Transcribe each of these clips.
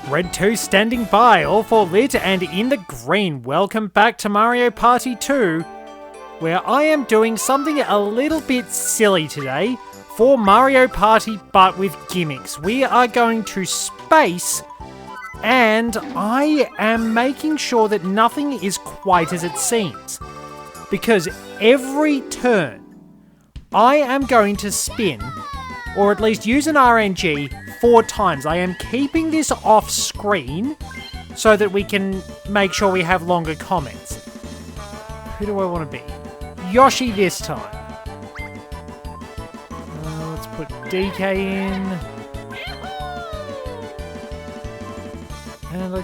Red 2 standing by, all for lit and in the green. Welcome back to Mario Party 2, where I am doing something a little bit silly today for Mario Party, but with gimmicks. We are going to space, and I am making sure that nothing is quite as it seems. Because every turn, I am going to spin, or at least use an RNG 4 times. I am keeping this off screen so that we can make sure we have longer comments. Who do I want to be? Yoshi this time. Let's put DK in. And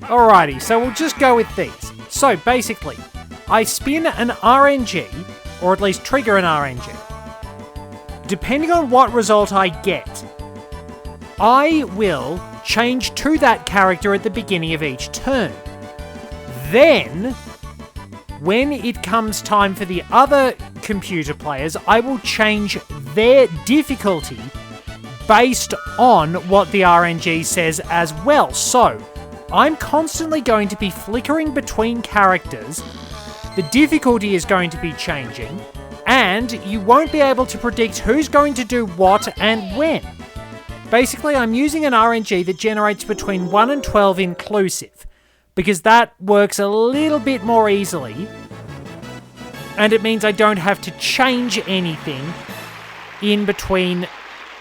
alrighty, so we'll just go with these. So basically, I spin an RNG, or at least trigger an RNG. Depending on what result I get, I will change to that character at the beginning of each turn. Then, when it comes time for the other computer players, I will change their difficulty based on what the RNG says as well. So, I'm constantly going to be flickering between characters. The difficulty is going to be changing, and you won't be able to predict who's going to do what and when. Basically, I'm using an RNG that generates between 1 and 12 inclusive, because that works a little bit more easily, and it means I don't have to change anything in between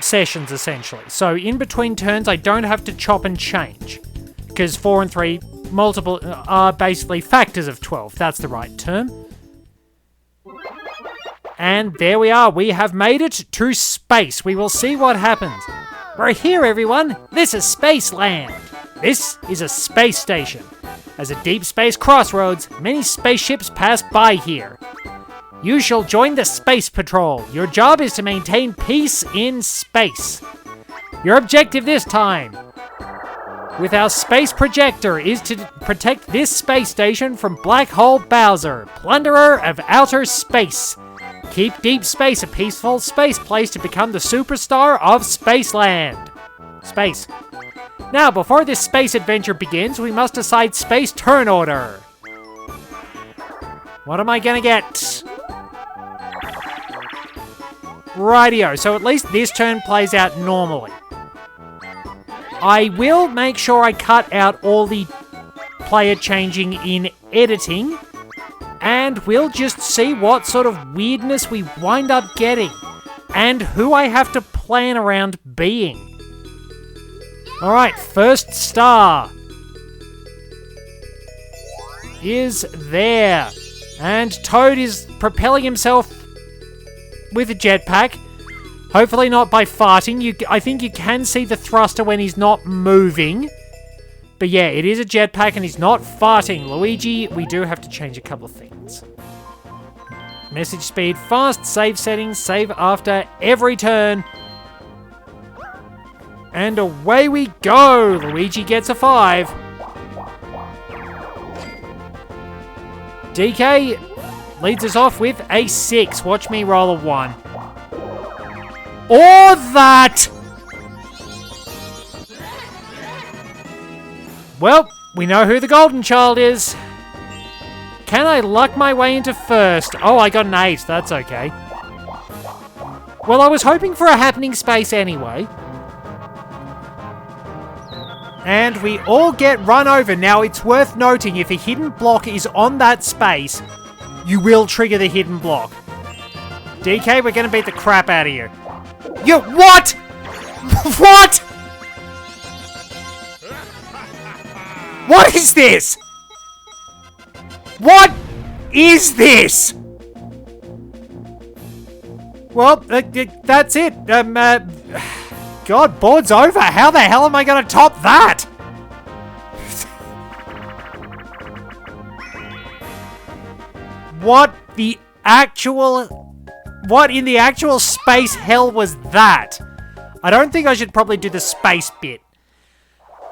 sessions, essentially. So in between turns, I don't have to chop and change, because 4 and 3 multiple are basically factors of 12. That's the right term. And there we are. We have made it to space. We will see what happens. We're here, everyone. This is Spaceland. This is a space station. As a deep space crossroads, many spaceships pass by here. You shall join the Space Patrol. Your job is to maintain peace in space. Your objective this time, with our space projector, is to protect this space station from Black Hole Bowser, plunderer of outer space. Keep deep space a peaceful space place to become the superstar of Spaceland. Space. Now, before this space adventure begins, we must decide space turn order. What am I gonna get? Rightio, so at least this turn plays out normally. I will make sure I cut out all the player changing in editing, and we'll just see what sort of weirdness we wind up getting, and who I have to plan around being. Alright, first star is there, and Toad is propelling himself with a jetpack. Hopefully not by farting. I think you can see the thruster when he's not moving. But yeah, it is a jetpack and he's not farting. Luigi, we do have to change a couple of things. Message speed fast, save settings, save after every turn. And away we go! Luigi gets a 5. DK leads us off with a 6. Watch me roll a 1. Or that! Well, we know who the golden child is. Can I luck my way into first? Oh, I got an 8. That's okay. Well, I was hoping for a happening space anyway. And we all get run over. Now, it's worth noting, if a hidden block is on that space, you will trigger the hidden block. DK, we're going to beat the crap out of you. What? What? What is this? What is this? Well, that's it. God, board's over. How the hell am I going to top that? What in the actual space hell was that? I don't think I should probably do the space bit.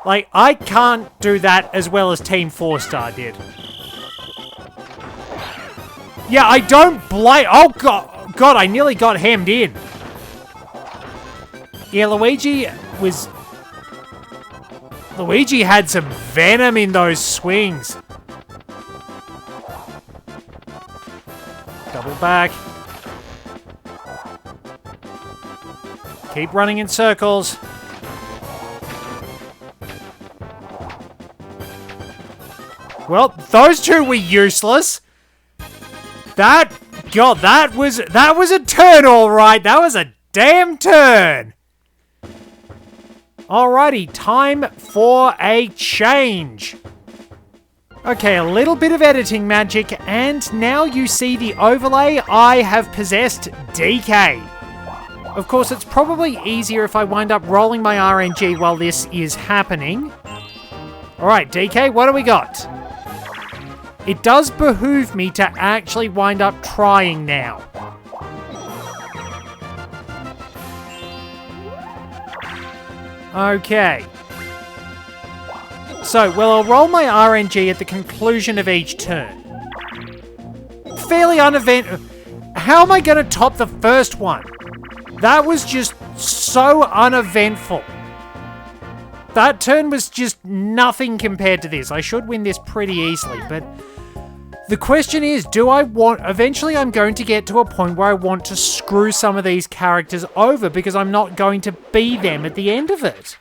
Like, I can't do that as well as Team 4-Star did. Yeah, I don't blame... Oh, God, I nearly got hemmed in. Yeah, Luigi was... Luigi had some venom in those swings. Double back. Keep running in circles. Well, those two were useless. That was a turn, all right. That was a damn turn. Alrighty, time for a change. Okay, a little bit of editing magic, and now you see the overlay. I have possessed DK. Of course, it's probably easier if I wind up rolling my RNG while this is happening. Alright, DK, what do we got? It does behoove me to actually wind up trying now. Okay. So, well, I'll roll my RNG at the conclusion of each turn. Fairly uneventful. How am I going to top the first one? That was just so uneventful. That turn was just nothing compared to this. I should win this pretty easily, but the question is, eventually I'm going to get to a point where I want to screw some of these characters over because I'm not going to be them at the end of it.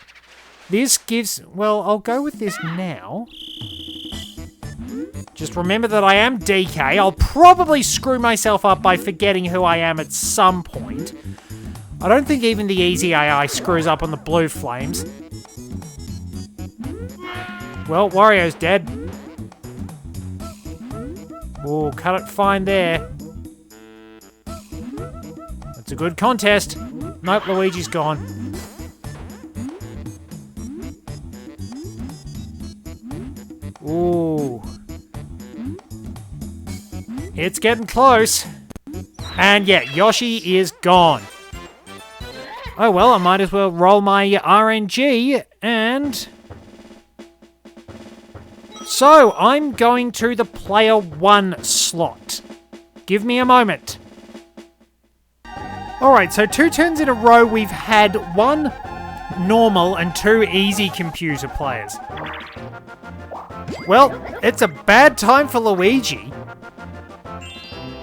This gives, well, I'll go with this now. Just remember that I am DK. I'll probably screw myself up by forgetting who I am at some point. I don't think even the easy AI screws up on the blue flames. Well, Wario's dead. Oh, cut it fine there. That's a good contest. Nope, Luigi's gone. Ooh. It's getting close. And yeah, Yoshi is gone. Oh well, I might as well roll my RNG and... So, I'm going to the player 1 slot. Give me a moment. Alright, so 2 turns in a row we've had 1 normal and 2 easy computer players. Well, it's a bad time for Luigi.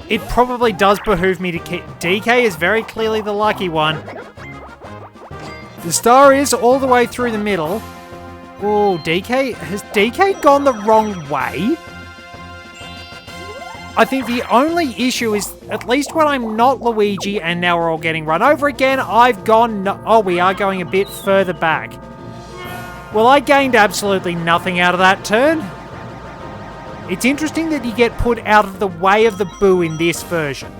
It probably does behoove me to keep... DK is very clearly the lucky one. The star is all the way through the middle. Oh, DK... Has DK gone the wrong way? I think the only issue is, at least when I'm not Luigi and now we're all getting run over again, I've gone... Oh, we are going a bit further back. Well, I gained absolutely nothing out of that turn. It's interesting that you get put out of the way of the boo in this version.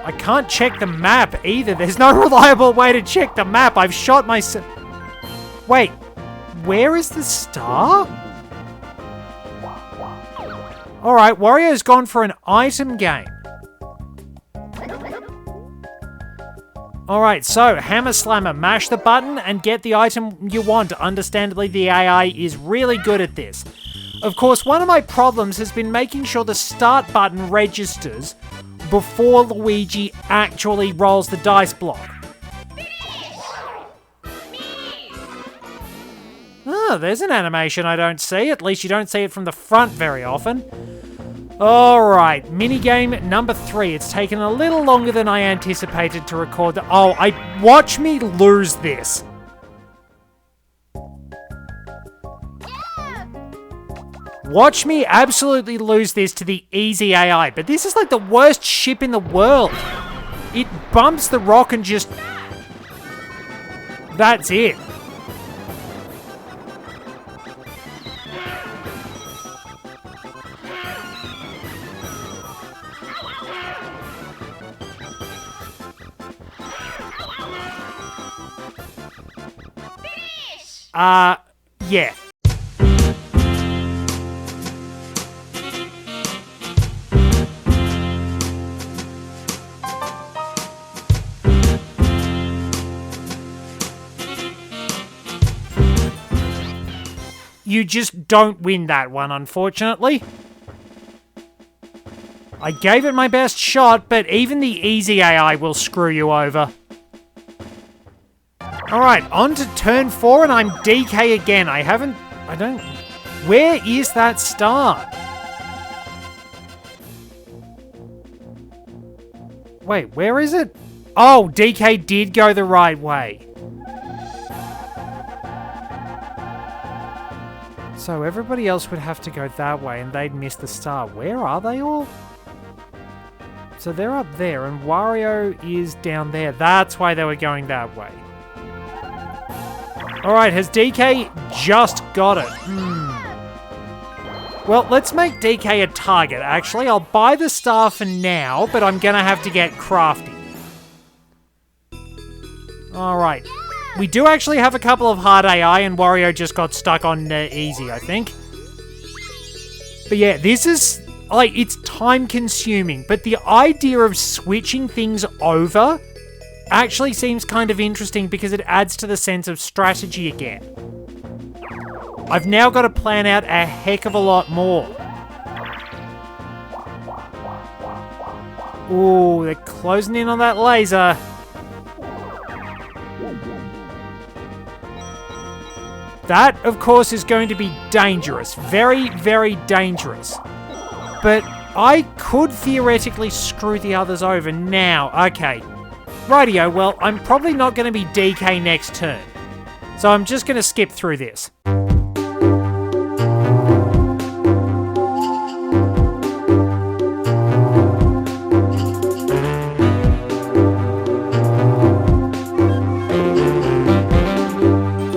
I can't check the map either. There's no reliable way to check the map. I've shot myself. Wait, where is the star? Alright, Wario's gone for an item game. Alright, so Hammer Slammer, mash the button and get the item you want. Understandably, the AI is really good at this. Of course, one of my problems has been making sure the start button registers before Luigi actually rolls the dice block. Oh, there's an animation I don't see. At least you don't see it from the front very often. Alright, minigame number 3. It's taken a little longer than I anticipated to record the... Oh, watch me lose this. Watch me absolutely lose this to the easy AI, but this is like the worst ship in the world. It bumps the rock and just... That's it. Yeah. You just don't win that one, unfortunately. I gave it my best shot, but even the easy AI will screw you over. Alright, on to turn 4 and I'm DK again. Where is that star? Wait, where is it? Oh, DK did go the right way. So everybody else would have to go that way and they'd miss the star. Where are they all? So they're up there and Wario is down there. That's why they were going that way. Alright, has DK just got it? Well, let's make DK a target, actually. I'll buy the star for now, but I'm gonna have to get crafty. Alright. We do actually have a couple of hard AI, and Wario just got stuck on easy, I think. But yeah, this is... like, it's time-consuming, but the idea of switching things over actually seems kind of interesting because it adds to the sense of strategy again. I've now got to plan out a heck of a lot more. Ooh, they're closing in on that laser. That, of course, is going to be dangerous. Very, very dangerous. But I could theoretically screw the others over now. Okay. Rightio, well, I'm probably not going to be DK next turn. So I'm just going to skip through this.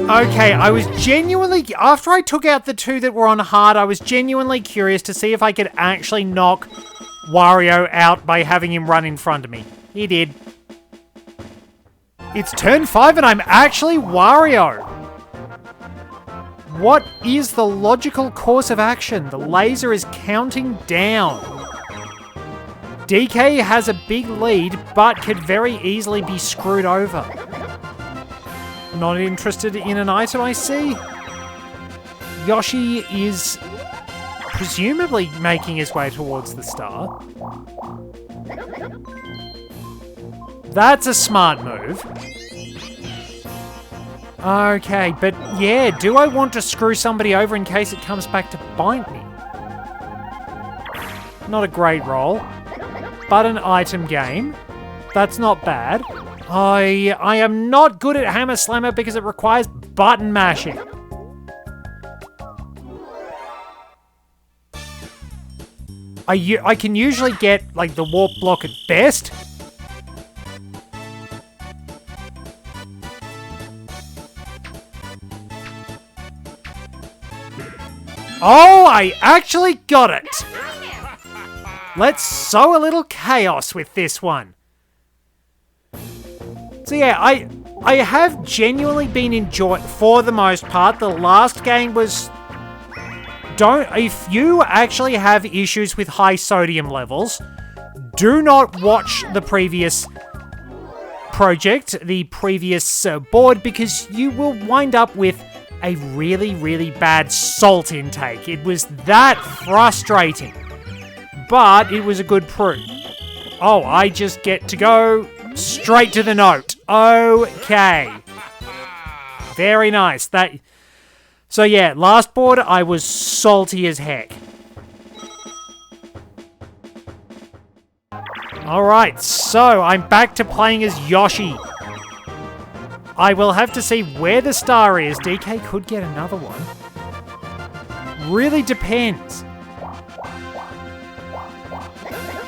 Okay, I was genuinely... after I took out the two that were on hard, I was genuinely curious to see if I could actually knock Wario out by having him run in front of me. He did. It's turn 5 and I'm actually Wario. What is the logical course of action? The laser is counting down. DK has a big lead, but could very easily be screwed over. Not interested in an item, I see. Yoshi is presumably making his way towards the star. That's a smart move. Okay, but yeah, do I want to screw somebody over in case it comes back to bite me? Not a great roll, but an item game. That's not bad. I am not good at Hammer Slammer because it requires button mashing. I can usually get, like, the warp block at best. Oh, I actually got it! Let's sow a little chaos with this one. So yeah, I have genuinely been enjoying, for the most part. The last game was... if you actually have issues with high sodium levels, do not watch the previous project, the previous board, because you will wind up with a really, really bad salt intake. It was that frustrating, but it was a good proof. Oh, I just get to go straight to the note. Okay. Very nice. So yeah, last board, I was salty as heck. Alright, so I'm back to playing as Yoshi. I will have to see where the star is. DK could get another one. Really depends.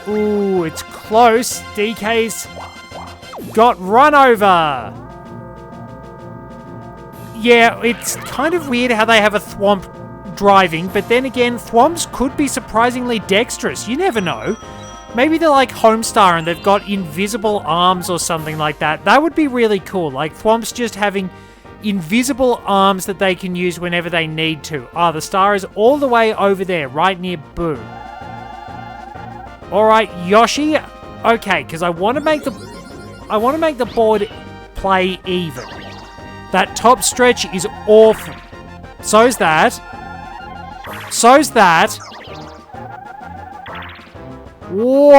Ooh, it's close. DK's got run over. Yeah, it's kind of weird how they have a Thwomp driving, but then again, Thwomps could be surprisingly dexterous. You never know. Maybe they're like Homestar and they've got invisible arms or something like that. That would be really cool. Like Thwomps just having invisible arms that they can use whenever they need to. Ah, the star is all the way over there, right near Boo. Alright, Yoshi. Okay, because I want to make the board play even. That top stretch is awful. So's that. So's that. Wow!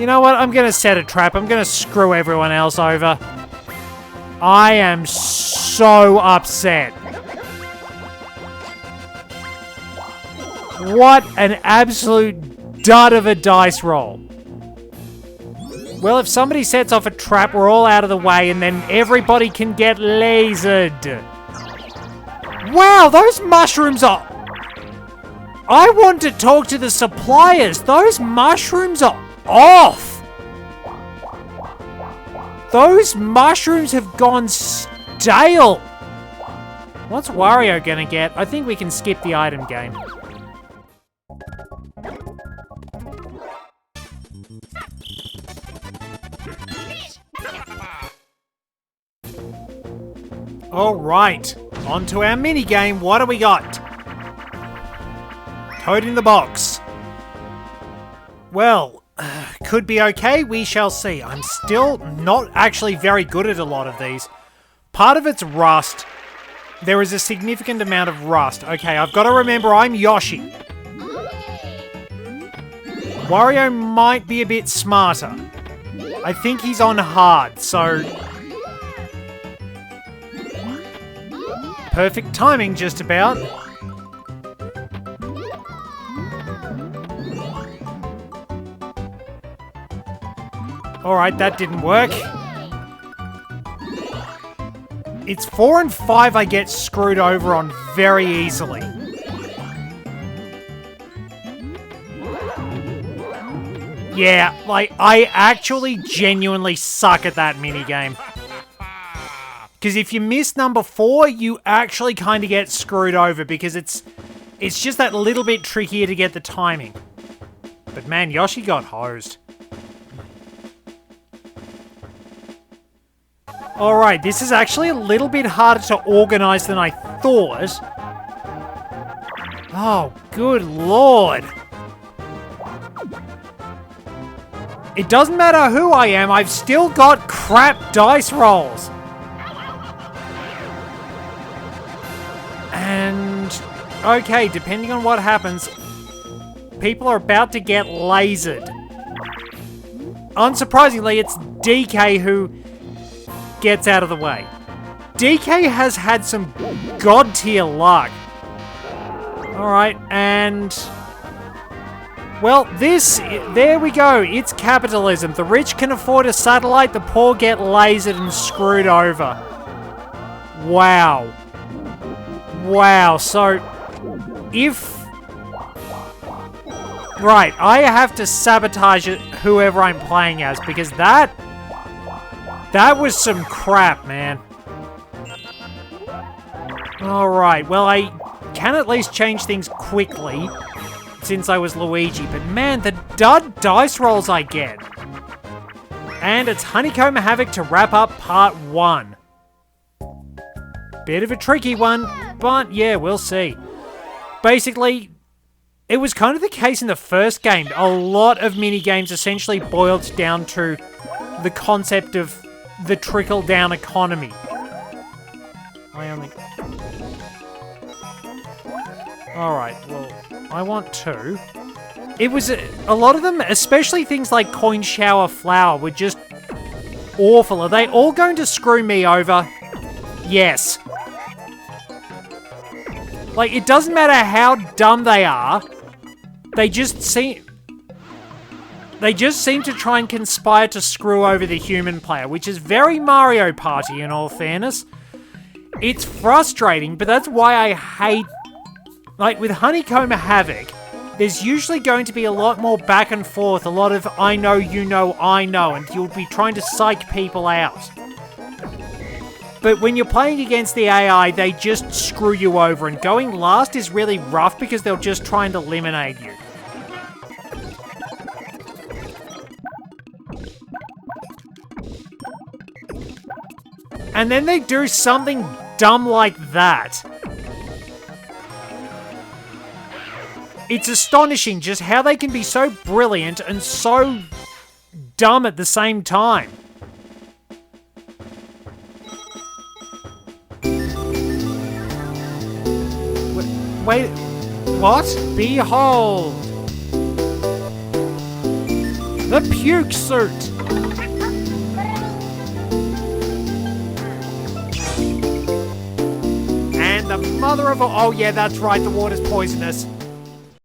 You know what? I'm going to set a trap. I'm going to screw everyone else over. I am so upset. What an absolute dud of a dice roll. Well, if somebody sets off a trap, we're all out of the way, and then everybody can get lasered. Wow, those mushrooms are... I want to talk to the suppliers. Those mushrooms are off. Those mushrooms have gone stale. What's Wario gonna get? I think we can skip the item game. Alright, on to our minigame. What do we got? Code in the box. Well, could be okay, we shall see. I'm still not actually very good at a lot of these. Part of it's rust. There is a significant amount of rust. Okay, I've got to remember I'm Yoshi. Wario might be a bit smarter. I think he's on hard, so... Perfect timing, just about. Alright, that didn't work. It's 4 and 5 I get screwed over on very easily. Yeah, like, I actually genuinely suck at that minigame. Because if you miss number 4, you actually kind of get screwed over because it's just that little bit trickier to get the timing. But man, Yoshi got hosed. Alright, this is actually a little bit harder to organize than I thought. Oh, good lord. It doesn't matter who I am, I've still got crap dice rolls. And, okay, depending on what happens, people are about to get lasered. Unsurprisingly, it's DK who gets out of the way. DK has had some god tier luck. Alright, and... Well, there we go. It's capitalism. The rich can afford a satellite, the poor get lasered and screwed over. Wow. Wow, so if... Right, I have to sabotage whoever I'm playing as, because that was some crap, man. Alright, well, I can at least change things quickly, since I was Luigi, but man, the dud dice rolls I get. And it's Honeycomb Havoc to wrap up part 1. Bit of a tricky one, but yeah, we'll see. Basically, it was kind of the case in the first game. A lot of minigames essentially boiled down to the concept of the trickle-down economy. Alright, well, I want 2. It was a lot of them, especially things like Coin Shower Flower, were just awful. Are they all going to screw me over? Yes. Like, it doesn't matter how dumb they are, they just seem to try and conspire to screw over the human player, which is very Mario Party in all fairness. It's frustrating, but that's why I hate... Like, with Honeycomb Havoc, there's usually going to be a lot more back and forth, a lot of I know, you know, I know, and you'll be trying to psych people out. But when you're playing against the AI, they just screw you over, and going last is really rough because they'll just try and eliminate you. And then they do something dumb like that. It's astonishing just how they can be so brilliant and so dumb at the same time. Wait, what? Behold! The puke suit. And the mother of all... Oh yeah, that's right, the water's poisonous.